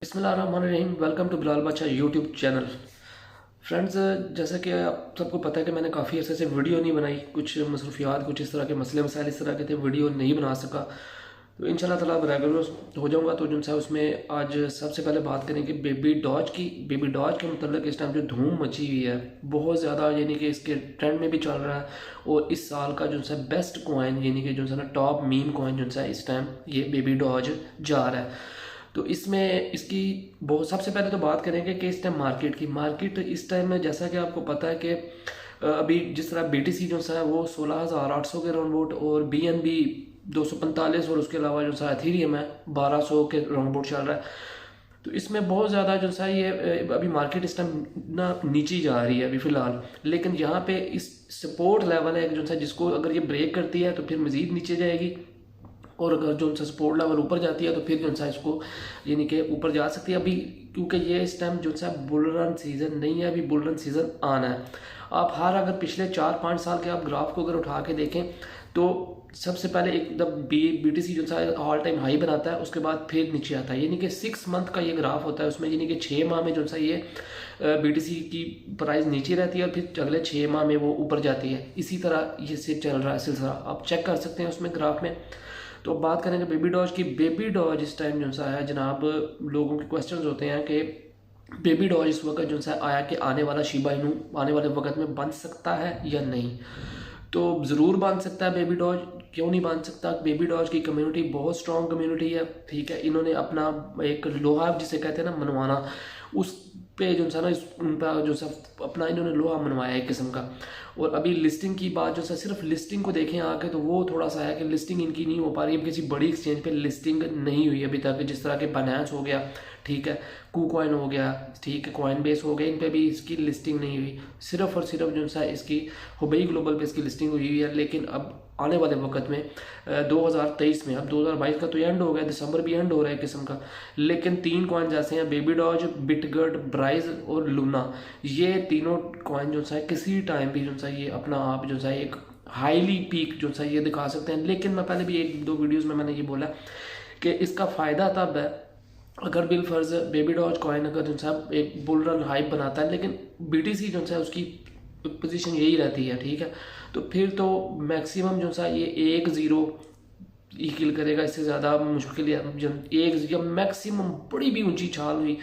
बिस्मिल्लाहिर्रहमानिर्रहीम। Welcome to Bilal बादशाह YouTube channel. Friends, जैसा कि आप सबको पता है कि मैंने काफ़ी अर्से से वीडियो नहीं बनाई, कुछ मसरूफियात, कुछ इस तरह के मसले मसाइल इस तरह के थे, वीडियो नहीं बना सका। तो इंशाल्लाह ताला अब रेगुलर हो जाऊंगा। तो जो है उसमें आज सबसे पहले बात करेंगे बेबी डॉज की। बेबी डॉज के मतलब इस टाइम जो धूम मची हुई है बहुत ज़्यादा, यानी कि इसके ट्रेंड में भी चल रहा है। और इस साल का जो है बेस्ट कॉइन, यानी कि जो है ना टॉप मीम कॉइन जो है इस टाइम ये बेबी डॉज जा रहा है। तो इसमें इसकी बहुत सबसे पहले तो बात करेंगे कि इस टाइम मार्केट इस टाइम में, जैसा कि आपको पता है कि अभी जिस तरह BTC जो सा है वो 16,800 के राउंड बोट, और BNB 245, और उसके अलावा जो सा एथेरियम है 1200 के राउंड बोट चल रहा है। तो इसमें बहुत ज़्यादा जो सा ये अभी मार्केट इस टाइम ना नीचे जा रही है अभी फ़िलहाल। लेकिन यहाँ पे इस सपोर्ट लेवल है जो सा, जिसको अगर ये ब्रेक करती है तो फिर मज़ीद नीचे जाएगी, और अगर जो सा सपोर्ट लेवल ऊपर जाती है तो फिर जो सा इसको यानी कि ऊपर जा सकती है अभी, क्योंकि ये इस टाइम जो सा बुल रन सीज़न नहीं है, अभी बुल रन सीज़न आना है। आप अगर पिछले 4-5 साल के आप ग्राफ को अगर उठा के देखें तो सबसे पहले एकदम BTC जो सा ऑल टाइम हाई बनाता है, उसके बाद फिर नीचे आता है। यानी कि 6 मंथ का ये ग्राफ होता है, उसमें यानी कि 6 माह में जो सा ये BTC की प्राइस नीचे रहती है और फिर अगले 6 माह में वो ऊपर जाती है। इसी तरह ये चल रहा है सिलसिला, आप चेक कर सकते हैं उसमें ग्राफ में। तो बात करेंगे बेबी डॉज की। बेबी डॉज इस टाइम जो सा है जनाब, लोगों के क्वेश्चंस होते हैं कि बेबी डॉज इस वक्त जो सा आया कि आने वाला शिबा इनू आने वाले वक्त में बन सकता है या नहीं। तो ज़रूर बन सकता है बेबी डॉज, क्यों नहीं बन सकता। बेबी डॉज की कम्युनिटी बहुत स्ट्रॉन्ग कम्युनिटी है, ठीक है। इन्होंने अपना एक लोहा जिसे कहते हैं ना मनवाना, उस पे जो सा ना उन पर जो सा अपना इन्होंने लोहा मनवाया एक किस्म का। और अभी लिस्टिंग की बात जो सा, सिर्फ लिस्टिंग को देखें आके तो वो थोड़ा सा है कि लिस्टिंग इनकी नहीं हो पा रही है, किसी बड़ी एक्सचेंज पे लिस्टिंग नहीं हुई अभी तक। जिस तरह के बाइनेंस हो गया, ठीक है, KuCoin हो गया, ठीक है, कॉइनबेस हो गया, इन पे भी इसकी लिस्टिंग नहीं हुई। सिर्फ और सिर्फ जो सा इसकी हुबई ग्लोबल पे इसकी लिस्टिंग हुई है। लेकिन अब आने वाले वक्त में 2023 में, अब 2022 का तो एंड हो गया, दिसंबर भी एंड हो रहा है किस्म का। लेकिन 3 कॉइन जैसे हैं बेबी डॉज, बिटगट, ब्राइज और लूना, ये तीनों कॉइन जो सा किसी टाइम भी जो सा ये अपना आप जो सा एक हाईली पीक जो सा ये दिखा सकते हैं। लेकिन मैं पहले भी 1-2 वीडियोस में मैंने ये बोला कि इसका फ़ायदा तब है अगर बिल फर्ज बेबी डॉज कॉइन अगर जो सा एक बुल रन हाइप बनाता है, लेकिन BTC जो सा उसकी पोजीशन यही रहती है, ठीक है। तो फिर तो मैक्सिमम जो सा ये 1-0 ही किल करेगा, इससे ज़्यादा मुश्किल है। एक या मैक्सिमम बड़ी भी ऊंची छाल हुई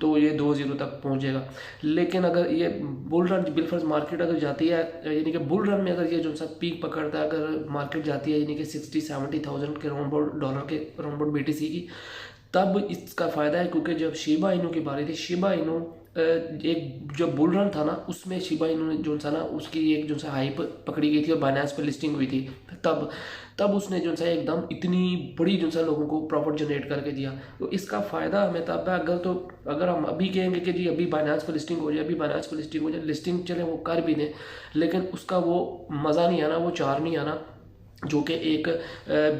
तो ये 2-0 तक पहुंचेगा। लेकिन अगर ये बुल रन बिलफर्स मार्केट अगर जाती है, यानी कि बुल रन में अगर ये जो सा पीक पकड़ता है, अगर मार्केट जाती है यानी कि 60-70 थाउजेंड के राउंड बोर्ड डॉलर के राउंड बोर्ड BTC की, तब इसका फ़ायदा है। क्योंकि जब शिबा इनू की बारी थी, शिबा इनू एक जो बुल रन था ना, उसमें शिबा इनू ने जो सा ना उसकी एक जो सा हाइप पकड़ी गई थी और बाइनेंस पर लिस्टिंग हुई थी, तब उसने जो सा एकदम इतनी बड़ी जो सा लोगों को प्रॉफिट जनरेट करके दिया। तो इसका फ़ायदा हमें तब है अगर हम अभी कहेंगे कि जी अभी बाइनेंस पर लिस्टिंग हो जाए, अभी बाइनेंस पर लिस्टिंग हो जाए, लिस्टिंग चले वो कर भी दें, लेकिन उसका वो मज़ा नहीं आना, वो चार नहीं आना जो कि एक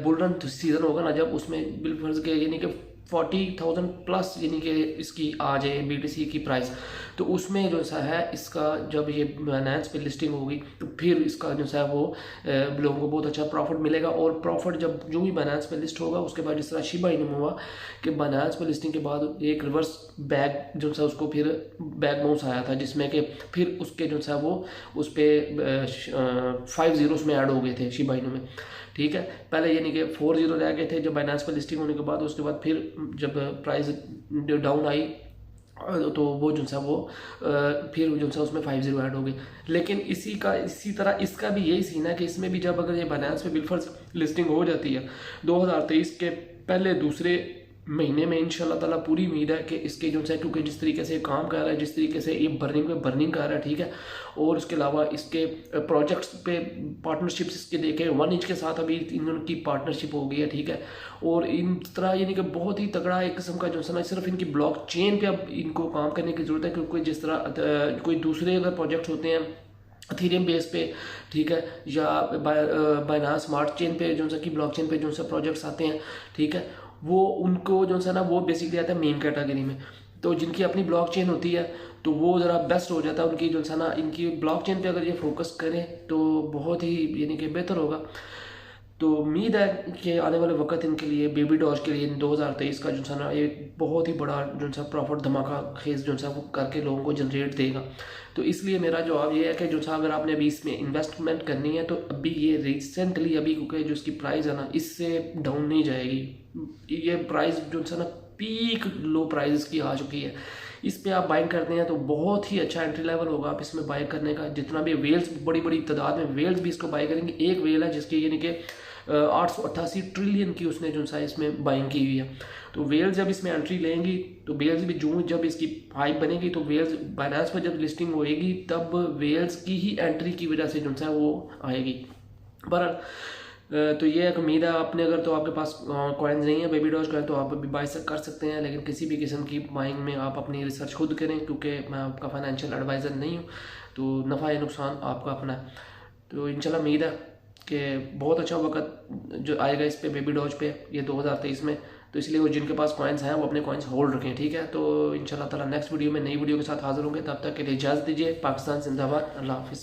बुल रन सीज़न होगा ना, जब उसमें बिल फर्ज के यानी कि 40,000 प्लस यानी कि इसकी आ जाए BTC की प्राइस, तो उसमें जो सा है इसका जब ये बाइनेंस पे लिस्टिंग होगी तो फिर इसका जो सा है वो लोगों को बहुत अच्छा प्रॉफिट मिलेगा। और प्रॉफिट जब जो भी बाइनेंस पे लिस्ट होगा उसके बाद, जिस तरह शिबा इनू हुआ कि बाइनेंस पे लिस्टिंग के बाद एक रिवर्स बैक जो सा उसको फिर बैक बाउंस आया था, जिसमें कि फिर उसके जो सा वो उस पर 5 जीरोस में ऐड हो गए थे शिबा इनू में, ठीक है। पहले यानी कि 4 जीरो रह गए थे जब बाइनेंस पर लिस्टिंग होने के बाद, उसके बाद फिर जब प्राइस डाउन आई तो वो जो सा वो फिर जो सा उसमें 5-0 ऐड हो गए। लेकिन इसी तरह इसका भी यही सीन है कि इसमें भी जब अगर ये बाइनेंस पे बिलफर्स लिस्टिंग हो जाती है 2023 के पहले दूसरे महीने में, इंशाल्लाह ताला पूरी उम्मीद है कि इसके जो है, क्योंकि जिस तरीके से काम कर रहा है, जिस तरीके से ये बर्निंग कर रहा है, ठीक है। और उसके अलावा इसके प्रोजेक्ट्स पे पार्टनरशिप्स इसके देखे 1inch के साथ अभी इनकी पार्टनरशिप हो गई है, ठीक है। और इन तरह यानी कि बहुत ही तगड़ा एक किस्म का जो है ना, सिर्फ इनकी ब्लॉक चेन पे अब इनको काम करने की ज़रूरत है। क्योंकि जिस तरह कोई दूसरे अगर प्रोजेक्ट्स होते हैं एथेरियम बेस पे, ठीक है, या बाइनांस स्मार्ट चेन पे जो कि ब्लॉक चेन पे जो सा प्रोजेक्ट्स आते हैं, ठीक है, वो उनको जो है ना वो बेसिकली आता है मीम कैटेगरी में। तो जिनकी अपनी ब्लॉक चेन होती है तो वो ज़रा बेस्ट हो जाता है उनकी जो है ना, इनकी ब्लॉक चेन पे अगर ये फोकस करें तो बहुत ही यानी कि बेहतर होगा। तो उम्मीद है कि आने वाले वक्त इनके लिए बेबी डॉज के लिए 2023 का जो सा ना एक बहुत ही बड़ा जो सा प्रॉफिट धमाका खेज जो सा वो करके लोगों को जनरेट देगा। तो इसलिए मेरा जवाब ये है कि जो सा अगर आपने अभी इसमें इन्वेस्टमेंट करनी है तो अभी ये रिसेंटली अभी क्योंकि जो इसकी प्राइस है ना इससे डाउन नहीं जाएगी। ये प्राइस जो सा ना पीक लो प्राइस की आ चुकी है। इस पे आप बाइंग करते हैं तो बहुत ही अच्छा एंट्री लेवल होगा आप इसमें बाई करने का। जितना भी वेल्स बड़ी बड़ी तादाद में वेल्स भी इसको बाई करेंगे। एक वेल है जिसकी यानी कि 888 ट्रिलियन की उसने जो सा इसमें बाइंग की हुई है। तो वेल्स जब इसमें एंट्री लेंगी तो वेल्स भी जब इसकी हाइप बनेगी तो वेल्स बाइनेंस पर जब लिस्टिंग होएगी तब वेल्स की ही एंट्री की वजह से जो सा वो आएगी। पर तो ये एक उम्मीद है। आपने अगर तो आपके पास कॉइन्स नहीं है बेबी डॉज कॉइन तो आप अभी बाई कर सकते हैं, लेकिन किसी भी किस्म की बाइंग में आप अपनी रिसर्च खुद करें क्योंकि मैं आपका फाइनेंशियल एडवाइज़र नहीं हूँ। तो नफ़ा या नुकसान आपका अपना है। तो इंशाल्लाह उम्मीद है कि बहुत अच्छा वक्त जो आएगा इस पे बेबी डॉज पे ये 2023 में। तो इसलिए वो जिनके पास कॉइन्स हैं वो अपने कॉइन्स होल्ड रखें, ठीक है। तो इंशाल्लाह ताला नेक्स्ट वीडियो में नई वीडियो के साथ हाजिर होंगे। तब तक के लिए इजाज़त दीजिए। पाकिस्तान जिंदाबाद। अल्लाह हाफिज़।